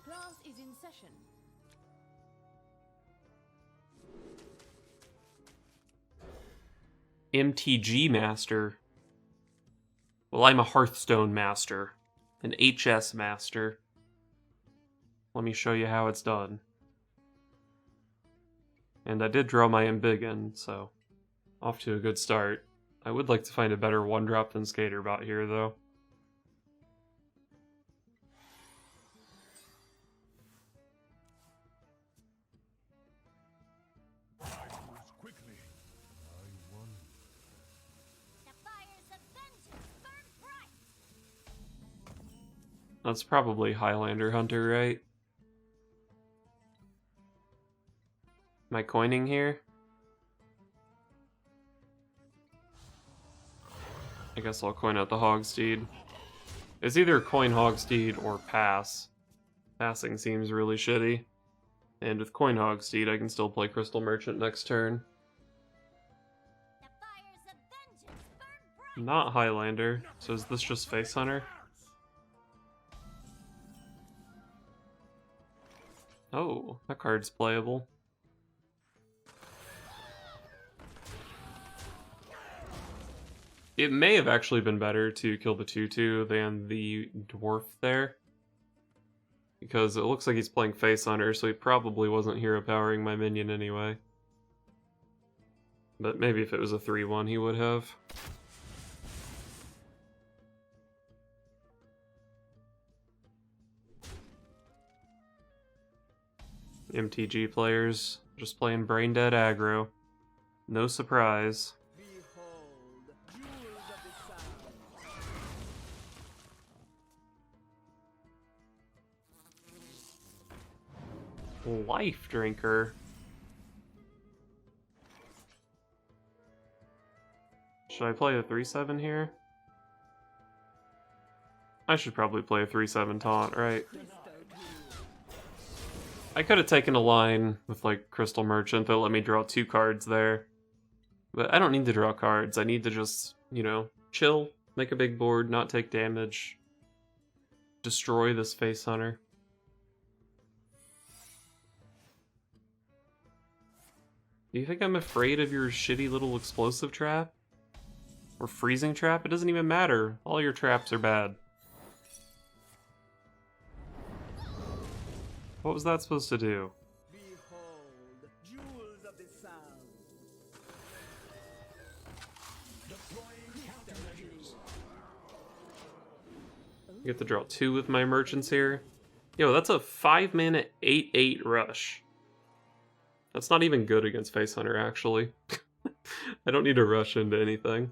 Class is in session. MTG master. Well, I'm a Hearthstone master. An HS master. Let me show you how it's done. And I did draw my Embiggen, so off to a good start. I would like to find a better one-drop than Skaterbot here, though. That's probably Highlander Hunter, right? Am I coining here? I guess I'll coin out the Hogsteed. It's either coin Hogsteed or pass. Passing seems really shitty. And with coin Hogsteed, I can still play Crystal Merchant next turn. Not Highlander, so is this just Face Hunter? Oh, that card's playable. It may have actually been better to kill the 2/2 than the dwarf there. Because it looks like he's playing Face Hunter, so he probably wasn't hero powering my minion anyway. But maybe if it was a 3/1 he would have. MTG players just playing brain dead aggro. No surprise. Life Drinker. Should I play a 3/7 here? I should probably play a 3/7 taunt, right? I could have taken a line with like Crystal Merchant that let me draw 2 cards there. But I don't need to draw cards. I need to just, you know, chill, make a big board, not take damage, destroy this Face Hunter. Do you think I'm afraid of your shitty little explosive trap? Or freezing trap? It doesn't even matter. All your traps are bad. What was that supposed to do? Behold, jewels of the sound. I get to draw 2 with my merchants here. Yo, that's a 5-mana 8/8 rush. That's not even good against Face Hunter, actually. I don't need to rush into anything.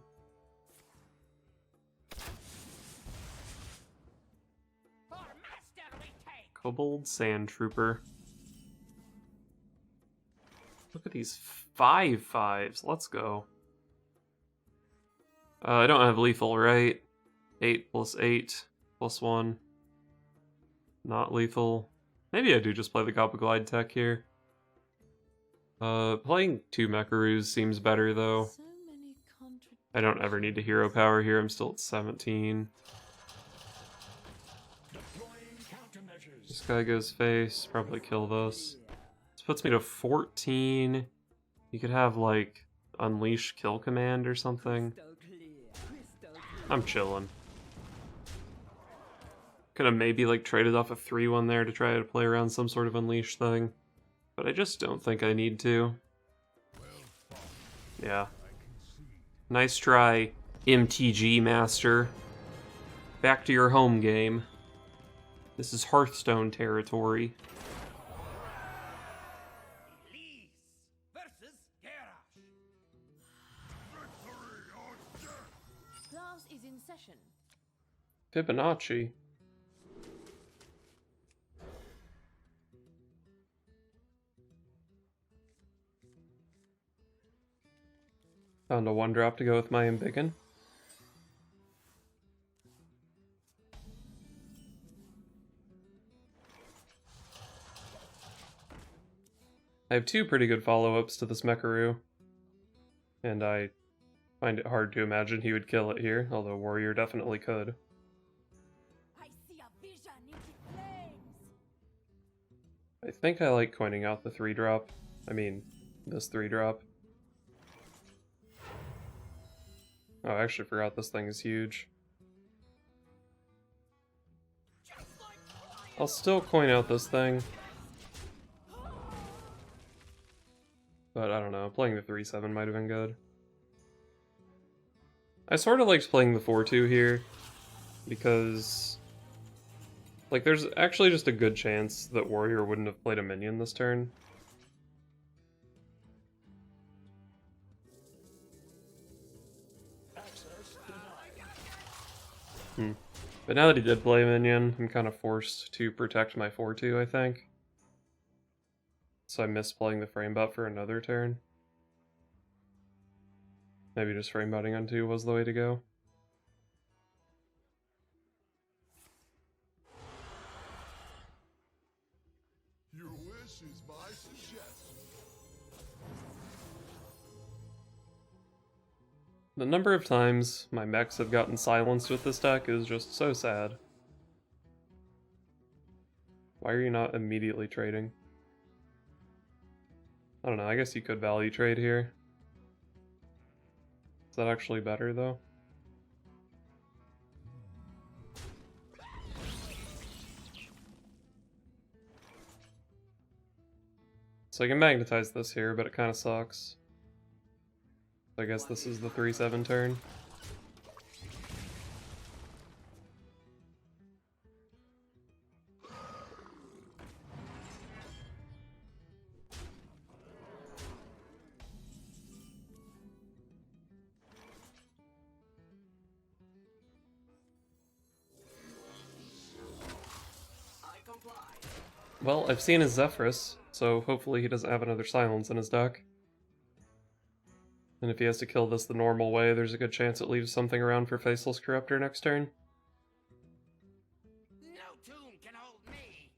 Kobold Sand Trooper. Look at these 5/5s. Let's go. I don't have lethal, right? 8 + 8 + 1. Not lethal. Maybe I do just play the Gobble Glide tech here. Playing 2 Mechs seems better, though. I don't ever need to hero power here. I'm still at 17. This guy goes face. Probably kill this. This puts me to 14. You could have, like, Unleash Kill Command or something. I'm chilling. Could have maybe, like, traded off a 3/1 there to try to play around some sort of Unleash thing. But I just don't think I need to. Yeah. Nice try, MTG Master. Back to your home game. This is Hearthstone territory. Class is in session. Fibonacci. Found a 1-drop to go with my Embiggen. I have 2 pretty good follow-ups to this Mecharoo, and I find it hard to imagine he would kill it here, although Warrior definitely could. I think I like coining out the 3-drop. I mean, this 3-drop. Oh, I actually forgot this thing is huge. I'll still coin out this thing. But I don't know, playing the 3-7 might have been good. I sort of liked playing the 4-2 here, because like there's actually just a good chance that Warrior wouldn't have played a minion this turn. But now that he did play a minion, I'm kind of forced to protect my 4-2, I think. So I missed playing the frame butt for another turn. Maybe just frame butting on 2 was the way to go. Your wish is my suggestion. The number of times my mechs have gotten silenced with this deck is just so sad. Why are you not immediately trading? I don't know, I guess you could value trade here. Is that actually better though? So I can magnetize this here, but it kind of sucks. I guess this is the 3-7 turn. Well, I've seen his Zephyrus, so hopefully he doesn't have another silence in his deck. And if he has to kill this the normal way, there's a good chance it leaves something around for Faceless Corruptor next turn. No tomb can hold me.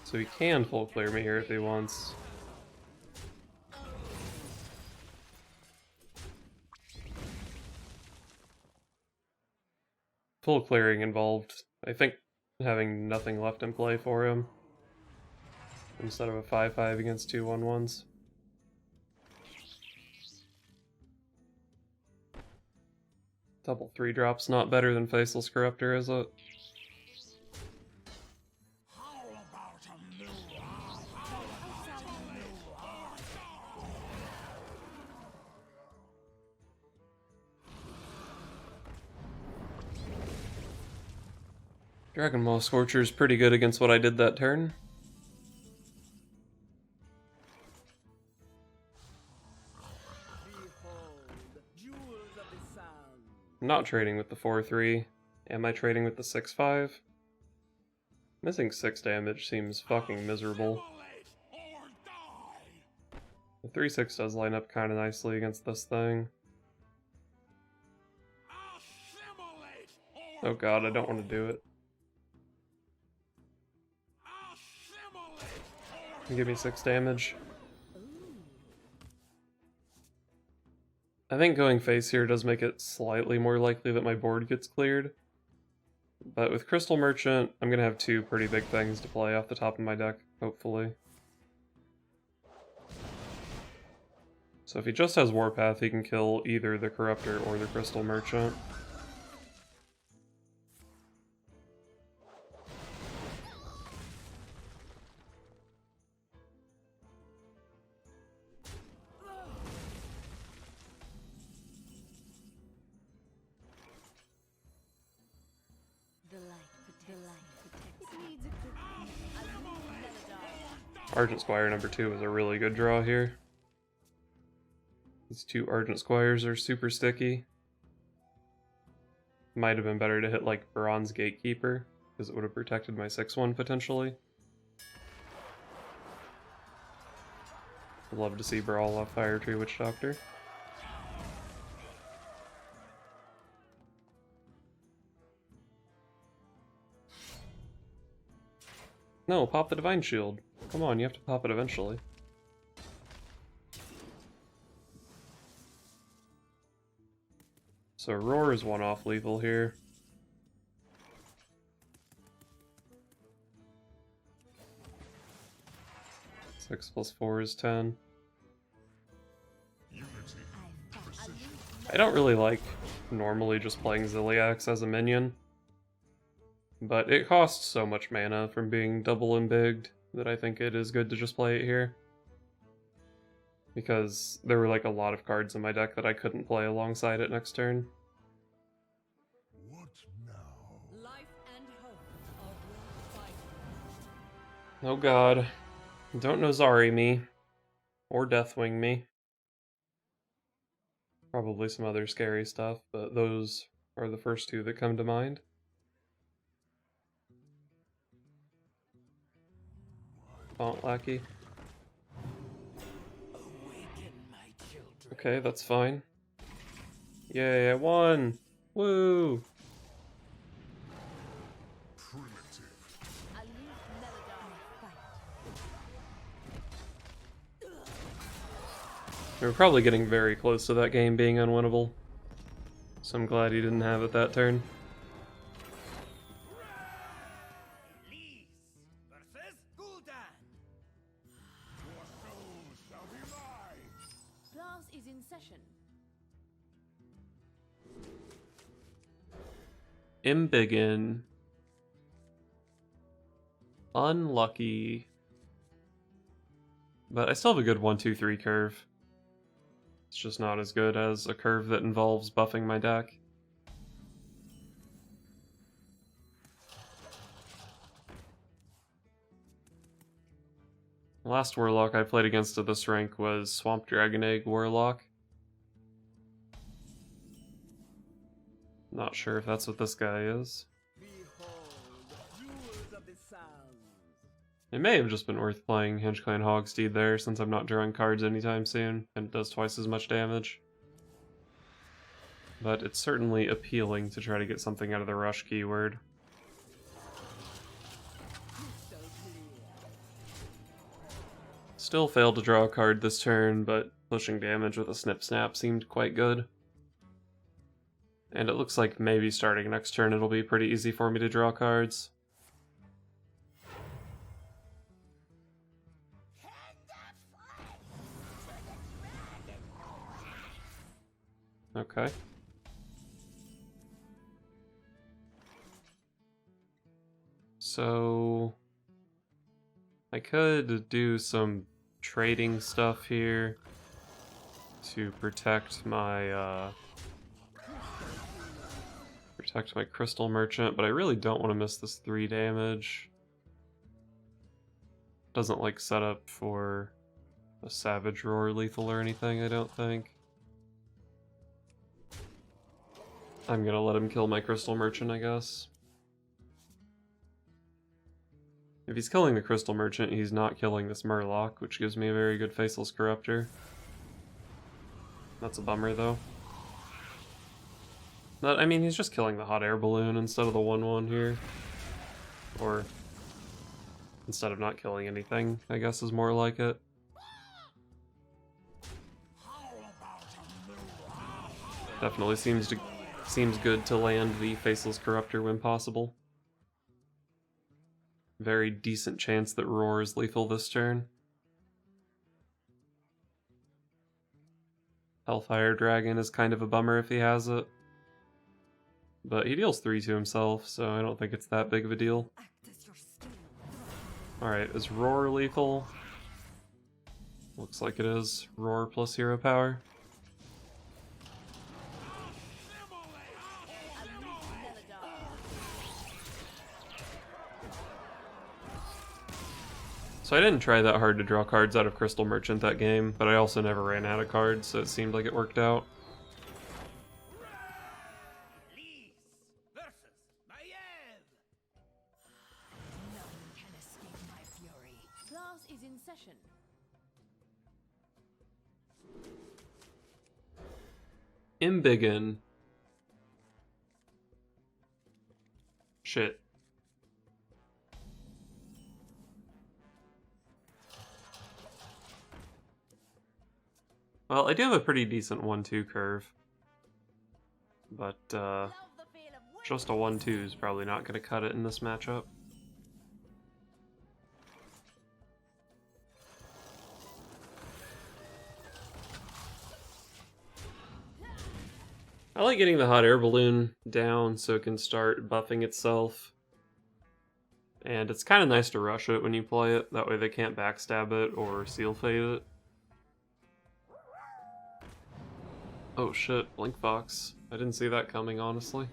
So he can full clear me here if he wants. Full clearing involved, I think, having nothing left in play for him. Instead of a 5-5 against 2 1-1s. Double 3-drop's not better than Faceless Corruptor, is it? Dragon Maw Scorcher is pretty good against what I did that turn. Behold, jewels of the sun. I'm not trading with the 4-3. Am I trading with the 6-5? Missing 6 damage seems fucking miserable. The 3-6 does line up kind of nicely against this thing. Oh god, I don't want to do it. Give me 6 damage. I think going face here does make it slightly more likely that my board gets cleared. But with Crystal Merchant, I'm going to have 2 pretty big things to play off the top of my deck, hopefully. So if he just has Warpath, he can kill either the Corruptor or the Crystal Merchant. Argent Squire number 2 is a really good draw here. These 2 Argent Squires are super sticky. Might have been better to hit like Bronze Gatekeeper, because it would have protected my 6-1 potentially. I'd love to see Brawl off Fire Tree Witch Doctor. No, pop the Divine Shield. Come on, you have to pop it eventually. So Roar is 1 off lethal here. 6 plus 4 is 10. I don't really like normally just playing Ziliax as a minion, but it costs so much mana from being double embigged that I think it is good to just play it here. Because there were like a lot of cards in my deck that I couldn't play alongside it next turn. What now? Life and hope are worth fighting. Oh god. Don't Nozari me. Or Deathwing me. Probably some other scary stuff, but those are the first two that come to mind. Font Lackey. Okay, that's fine. Yay, I won! Woo! Primitive. We were probably getting very close to that game being unwinnable. So I'm glad he didn't have it that turn. Elise versus Gul'dan. Your souls shall be mine. Class is in session. Embiggen. Unlucky. But I still have a good 1-2-3 curve. It's just not as good as a curve that involves buffing my deck. The last Warlock I played against at this rank was Swamp Dragon Egg Warlock. Not sure if that's what this guy is. Behold, jewels of the sound. It may have just been worth playing Hingeclan Hogsteed there, since I'm not drawing cards anytime soon, and it does twice as much damage. But it's certainly appealing to try to get something out of the rush keyword. Still failed to draw a card this turn, but pushing damage with a Snip Snap seemed quite good. And it looks like maybe starting next turn it'll be pretty easy for me to draw cards. Okay. So I could do some trading stuff here to protect my Crystal Merchant, but I really don't want to miss this 3 damage. Doesn't like set up for a Savage Roar lethal or anything, I don't think. I'm gonna let him kill my Crystal Merchant, I guess. If he's killing the Crystal Merchant, he's not killing this Murloc, which gives me a very good Faceless Corruptor. That's a bummer, though. But, I mean, he's just killing the Hot Air Balloon instead of the 1/1 here. Or, instead of not killing anything, I guess is more like it. Definitely seems good to land the Faceless Corruptor when possible. Very decent chance that Roar is lethal this turn. Hellfire Dragon is kind of a bummer if he has it. But he deals 3 to himself, so I don't think it's that big of a deal. Alright, is Roar lethal? Looks like it is. Roar plus hero power. So I didn't try that hard to draw cards out of Crystal Merchant that game, but I also never ran out of cards, so it seemed like it worked out. Elise versus Maiev. None can escape my fury. Class is in session. Embiggen. Shit. Well, I do have a pretty decent 1-2 curve. But, just a 1-2 is probably not going to cut it in this matchup. I like getting the hot air balloon down so it can start buffing itself. And it's kind of nice to rush it when you play it, that way they can't backstab it or seal fade it. Oh shit, Blink Fox. I didn't see that coming, honestly.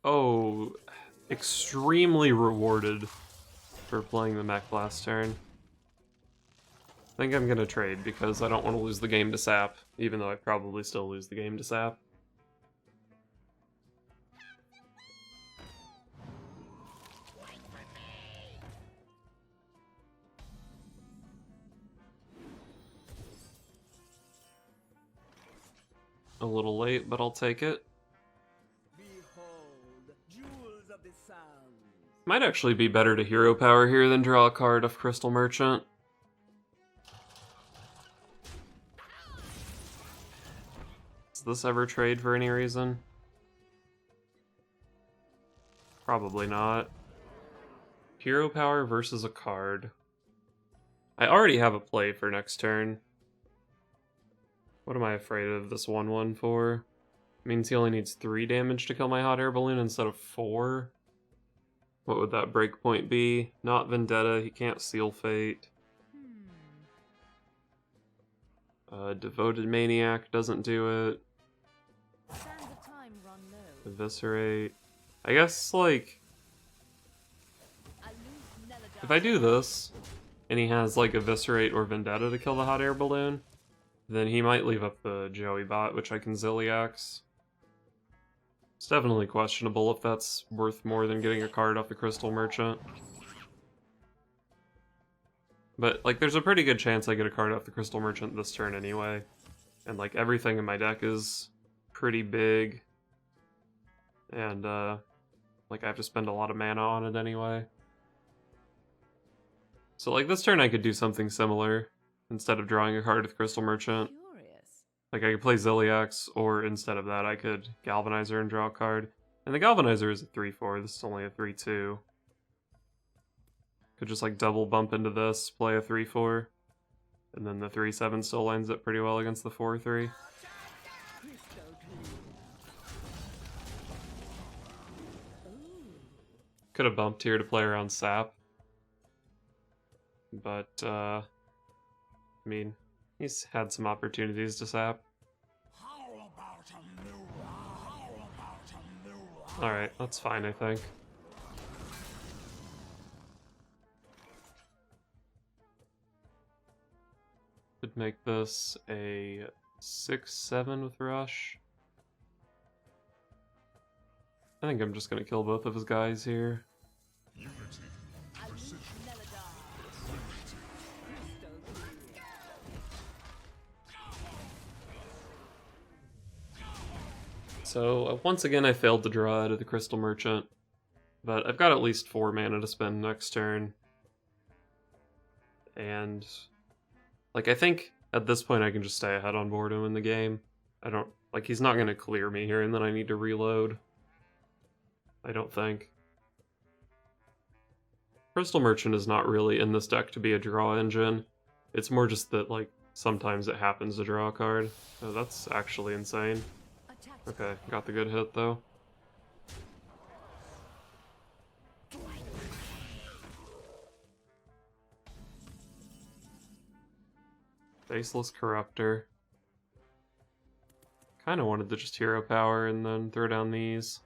Oh, extremely rewarded for playing the Mech last turn. I think I'm gonna trade because I don't want to lose the game to Sap, even though I probably still lose the game to Sap. A little late, but I'll take it. Behold, jewels of the sound. Might actually be better to hero power here than draw a card of Crystal Merchant. Does this ever trade for any reason? Probably not. Hero power versus a card. I already have a play for next turn. What am I afraid of this 1/1 for? Means he only needs 3 damage to kill my hot air balloon instead of 4. What would that breakpoint be? Not Vendetta, he can't seal fate. Devoted Maniac doesn't do it. Sands of time run low. Eviscerate. I guess, like, I lose Neladar. if I do this, and he has, like, Eviscerate or Vendetta to kill the hot air balloon, then he might leave up the Joey bot, which I can Zilliax. It's definitely questionable if that's worth more than getting a card off the Crystal Merchant. But, like, there's a pretty good chance I get a card off the Crystal Merchant this turn anyway. And, like, everything in my deck is pretty big. And, like, I have to spend a lot of mana on it anyway. So, like, this turn I could do something similar. Instead of drawing a card with Crystal Merchant. Curious. Like, I could play Zilliax, or instead of that, I could Galvanizer and draw a card. And the Galvanizer is a 3/4, this is only a 3/2. Could just, like, double bump into this, play a 3/4. And then the 3/7 still lines up pretty well against the 4/3. Crystal clear. Could have bumped here to play around Sap. But, I mean, he's had some opportunities to Sap. Alright, that's fine, I think. Could make this a 6/7 with Rush. I think I'm just gonna kill both of his guys here. I lose Neladar. Crystal clear. So, once again I failed to draw out of the Crystal Merchant. But I've got at least 4 mana to spend next turn. And, like, I think at this point I can just stay ahead on board and win the game. I don't, like, he's not gonna clear me here and then I need to reload. I don't think. Crystal Merchant is not really in this deck to be a draw engine. It's more just that, like, sometimes it happens to draw a card. Oh, that's actually insane. Attack. Okay, got the good hit though. Faceless Corruptor. Kinda wanted to just hero power and then throw down these.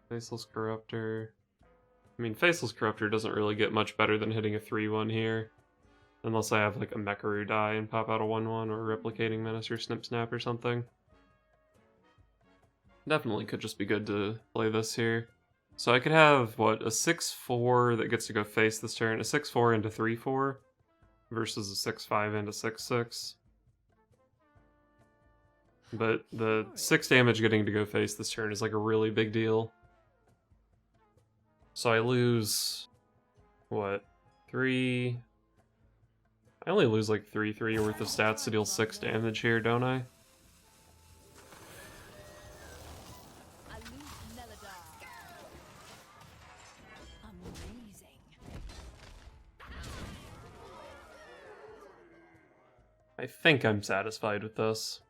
Faceless Corruptor. I mean, Faceless Corruptor doesn't really get much better than hitting a 3/1 here. Unless I have like a Mecharoo die and pop out a 1/1 or a Replicating Menace or Snip Snap or something. Definitely could just be good to play this here. So I could have, what, a 6/4 that gets to go face this turn, a 6/4 into 3/4, versus a 6/5 into 6/6. But the 6 damage getting to go face this turn is like a really big deal. So I lose, what, 3... I only lose like 3/3 worth of stats to deal 6 damage here, don't I? I lose Neladar. Amazing. I think I'm satisfied with this.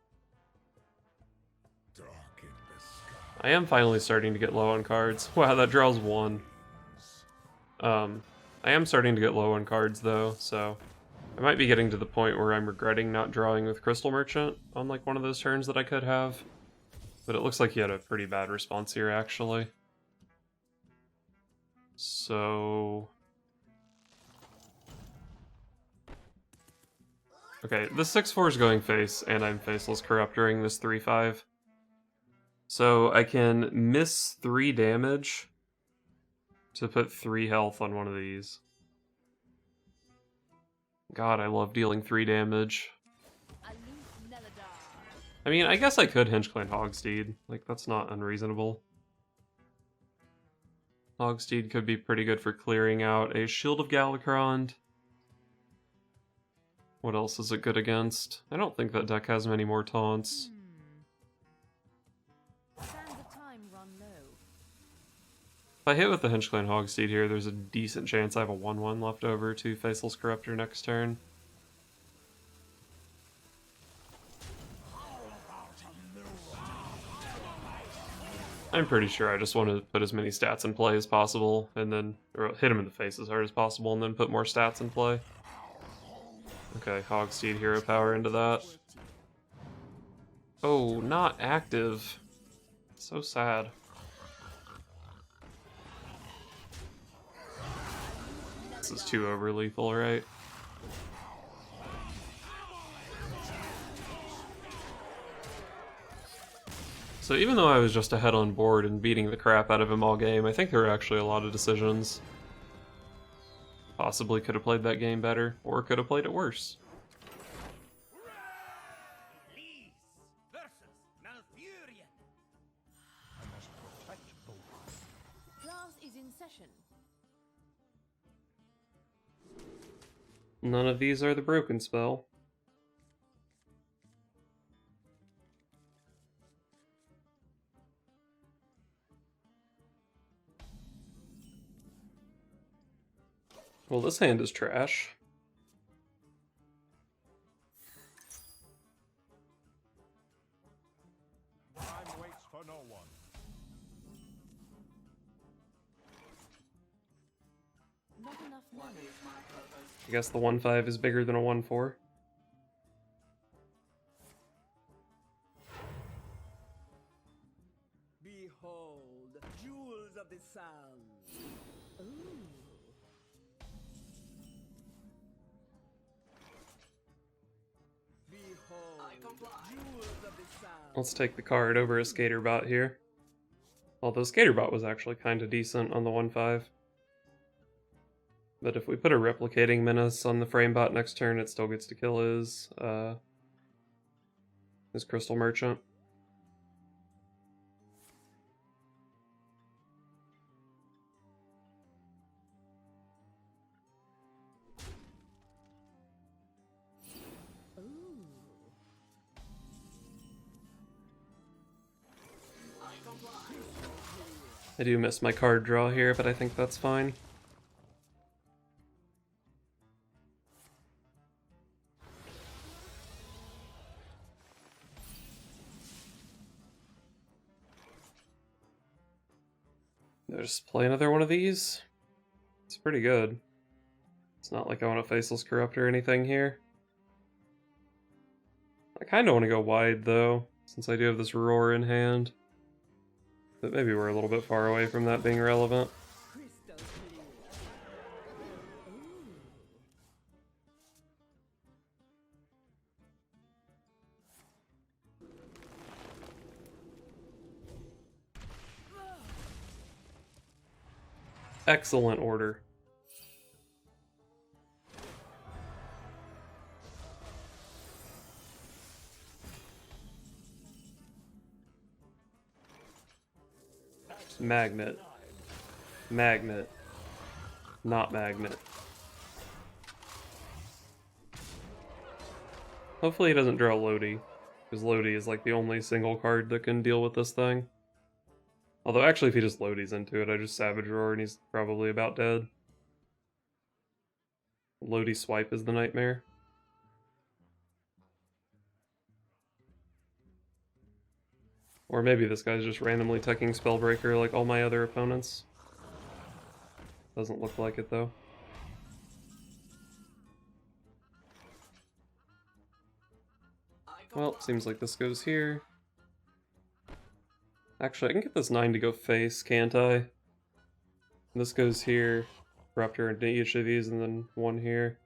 Dark in the sky. I am finally starting to get low on cards. Wow, that draws 1. I am starting to get low on cards though, so I might be getting to the point where I'm regretting not drawing with Crystal Merchant on like one of those turns that I could have. But it looks like he had a pretty bad response here actually. So... okay, this 6/4 is going face, and I'm Faceless Corrupt during this 3/5. So I can miss 3 damage to put 3 health on one of these. God, I love dealing 3 damage. I mean, I guess I could Hinchclan Hogsteed. Like, that's not unreasonable. Hogsteed could be pretty good for clearing out a Shield of Galakrond. What else is it good against? I don't think that deck has many more taunts. Sands of time run low. If I hit with the Hinchclan Hogsteed here, there's a decent chance I have a 1/1 left over to Faceless Corruptor next turn. I'm pretty sure I just want to put as many stats in play as possible, and then or hit him in the face as hard as possible, and then put more stats in play. Okay, Hogsteed Hero Power into that. Oh, not active. So sad. This is too over lethal, right? So even though I was just ahead on board and beating the crap out of him all game, I think there were actually a lot of decisions. Possibly could have played that game better, or could have played it worse. Elise versus Malfurion. Class is in session. None of these are the broken spell. Well, this hand is trash. Time waits for no one. Not enough money. I guess the 1/5 is bigger than a 1/4. Behold, jewels of the sun. Ooh. Behold, jewels of the sun. Let's take the card over a Skaterbot here. Although Skaterbot was actually kind of decent on the 1/5. But if we put a Replicating Menace on the Framebot next turn, it still gets to kill his Crystal Merchant. I do miss my card draw here, but I think that's fine. I'll just play another one of these. It's pretty good. It's not like I want a Faceless Corrupt or anything here. I kind of want to go wide, though, since I do have this Roar in hand. But maybe we're a little bit far away from that being relevant. Crystal clear. Ooh. Excellent order. Magnet. Magnet. Not magnet. Hopefully he doesn't draw Lodi, because Lodi is like the only single card that can deal with this thing. Although actually if he just Lodi's into it, I just Savage Roar and he's probably about dead. Lodi Swipe is the nightmare. Or maybe this guy's just randomly teching Spellbreaker like all my other opponents. Doesn't look like it though. Well, seems like this goes here. Actually, I can get this 9 to go face, can't I? This goes here, Raptor into each of these, and then 1 here.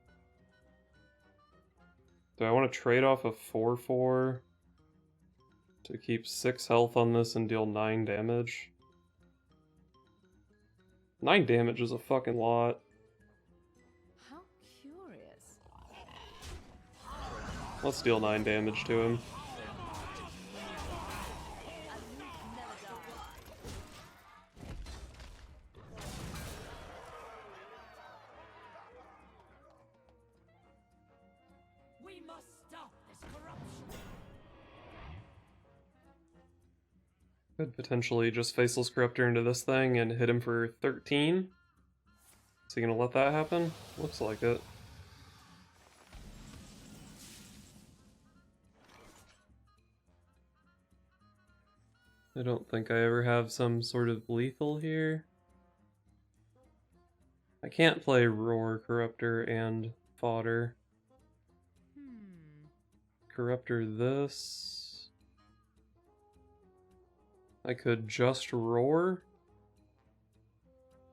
Do I want to trade off a 4/4 to keep 6 health on this and deal 9 damage? 9 damage is a fucking lot. How curious. Let's deal 9 damage to him. We must stop this corruption. Could potentially just Faceless Corruptor into this thing and hit him for 13. Is he gonna let that happen? Looks like it. I don't think I ever have some sort of lethal here. I can't play Roar, Corruptor, and Fodder. Corruptor this. I could just Roar.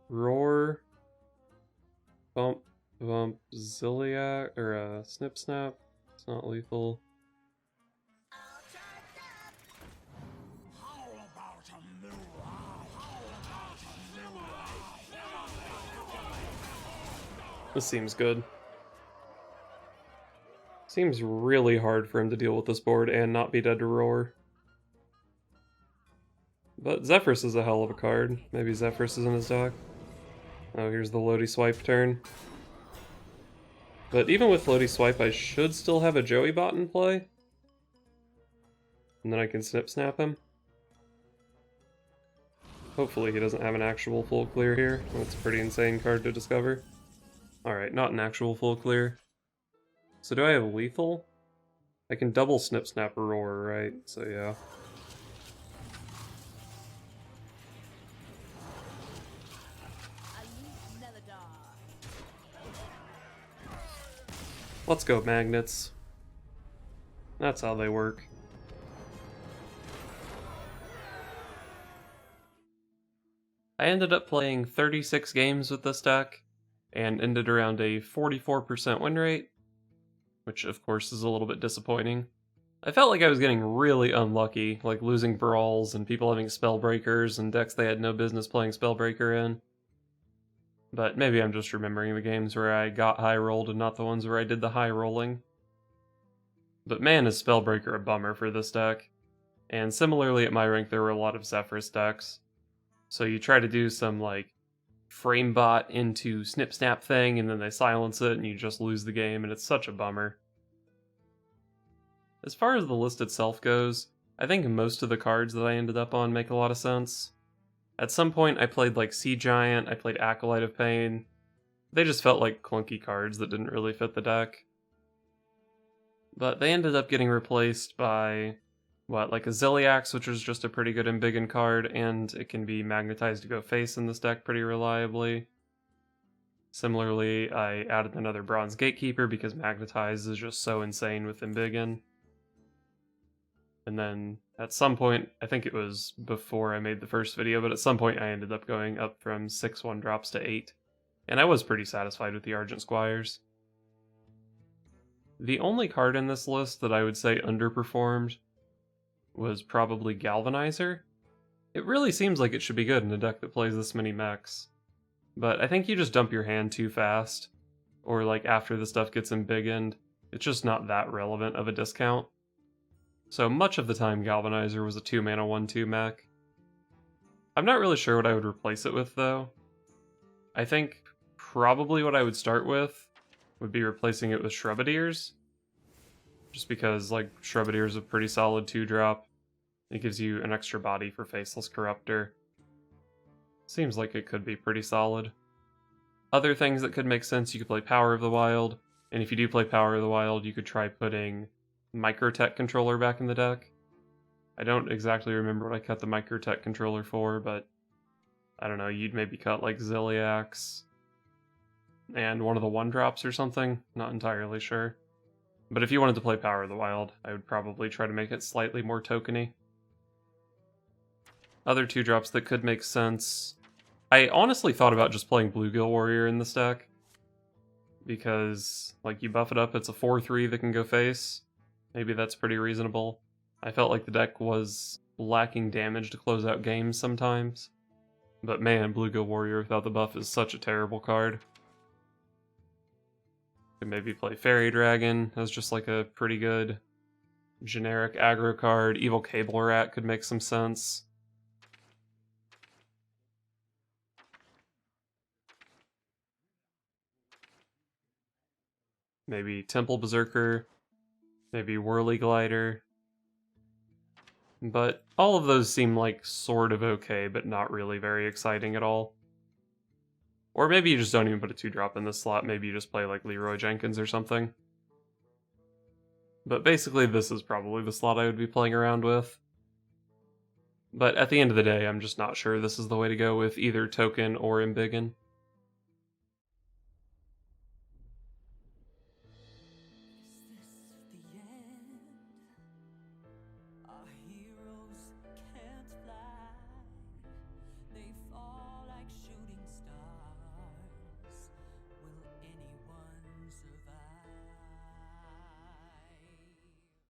Roar. Bump, bump, Zilliac, or Snip Snap. It's not lethal. This seems good. Seems really hard for him to deal with this board and not be dead to Roar. But Zephrys is a hell of a card. Maybe Zephrys is in his deck. Oh, here's the Lodi Swipe turn. But even with Lodi Swipe, I should still have a Joey bot in play. And then I can Snip Snap him. Hopefully he doesn't have an actual full clear here. That's a pretty insane card to discover. Alright, not an actual full clear. So do I have lethal? I can double Snip Snap Roar, right? So yeah. Let's go, magnets. That's how they work. I ended up playing 36 games with this deck, and ended around a 44% win rate, which of course is a little bit disappointing. I felt like I was getting really unlucky, like losing brawls and people having Spellbreakers and decks they had no business playing Spellbreaker in. But maybe I'm just remembering the games where I got high rolled and not the ones where I did the high rolling. But man, is Spellbreaker a bummer for this deck. And similarly at my rank there were a lot of Zephrys decks. So you try to do some like framebot into snip snap thing and then they silence it and you just lose the game and it's such a bummer. As far as the list itself goes, I think most of the cards that I ended up on make a lot of sense. At some point I played like Sea Giant, I played Acolyte of Pain. They just felt like clunky cards that didn't really fit the deck. But they ended up getting replaced by, what, like a Zilliax, which is just a pretty good Embiggen card, and it can be magnetized to go face in this deck pretty reliably. Similarly, I added another Bronze Gatekeeper because magnetize is just so insane with Embiggen. And then at some point, I think it was before I made the first video, but at some point I ended up going up from 6 1-drops to 8. And I was pretty satisfied with the Argent Squires. The only card in this list that I would say underperformed was probably Galvanizer. It really seems like it should be good in a deck that plays this many mechs. But I think you just dump your hand too fast, or like after the stuff gets embiggened, it's just not that relevant of a discount. So much of the time Galvanizer was a 2-mana 1/2 mech. I'm not really sure what I would replace it with though. I think probably what I would start with would be replacing it with Shrubadiers. Just because like Shrubadier is a pretty solid 2-drop. It gives you an extra body for Faceless Corruptor. Seems like it could be pretty solid. Other things that could make sense, you could play Power of the Wild. And if you do play Power of the Wild, you could try putting Microtech Controller back in the deck. I don't exactly remember what I cut the Microtech controller for, but I don't know, you'd maybe cut like Zilliax and one of the 1-drops or something, not entirely sure. But if you wanted to play Power of the Wild, I would probably try to make it slightly more tokeny. Other 2-drops that could make sense. I honestly thought about just playing Bluegill Warrior in this deck, because like you buff it up, it's a 4/3 that can go face. Maybe that's pretty reasonable. I felt like the deck was lacking damage to close out games sometimes. But man, Bluegill Warrior without the buff is such a terrible card. Could maybe play Fairy Dragon as just like a pretty good generic aggro card. Evil Cable Rat could make some sense. Maybe Temple Berserker. Maybe Whirly Glider. But all of those seem like sort of okay, but not really very exciting at all. Or maybe you just don't even put a 2-drop in this slot, maybe you just play like Leroy Jenkins or something. But basically this is probably the slot I would be playing around with. But at the end of the day, I'm just not sure this is the way to go with either Token or Embiggen.